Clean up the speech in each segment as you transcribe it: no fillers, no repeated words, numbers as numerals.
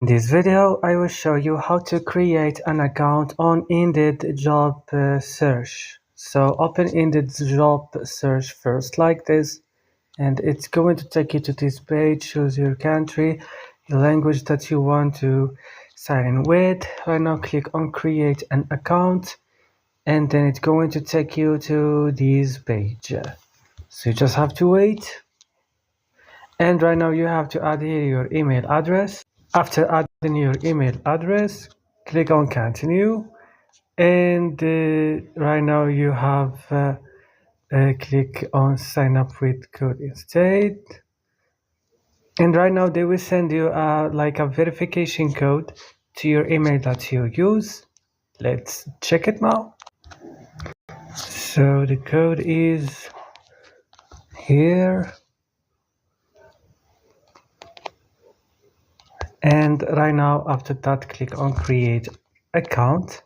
In this video, I will show you how to create an account on Indeed job search. So open Indeed job search first like this, and it's going to take you to this page. Choose your country, your language that you want to sign in with. Right now click on create an account, and then it's going to take you to this page. So you just have to wait. And right now you have to add here your email address. After adding your email address, click on continue, and right now you have click on sign up with code instead, and right now they will send you like a verification code to your email that you use. Let's check it now. So the code is here, and right now after that click on create account.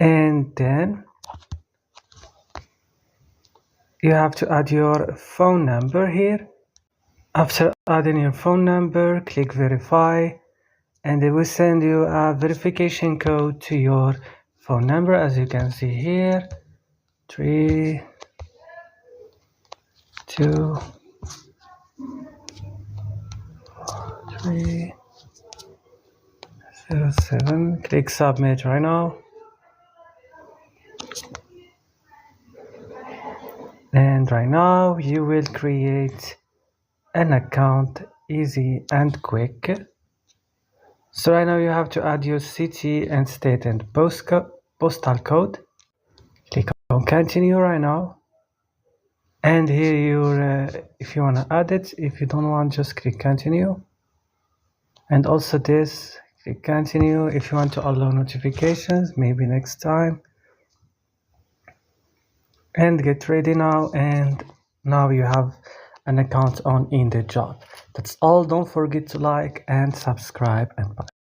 And then you have to add your phone number here. After adding your phone number, click verify, and they will send you a verification code to your phone number, as you can see here. 3 2 3 0 7. Click submit right now. And right now you will create an account easy and quick. So right now you have to add your city and state and postal code. Click on continue right now. And here your if you want to add it, if you don't want, just click continue. And also this, click continue. If you want to allow notifications, maybe next time. And get ready now, and now you have an account on Indeed job. That's all. Don't forget to like and subscribe, and bye.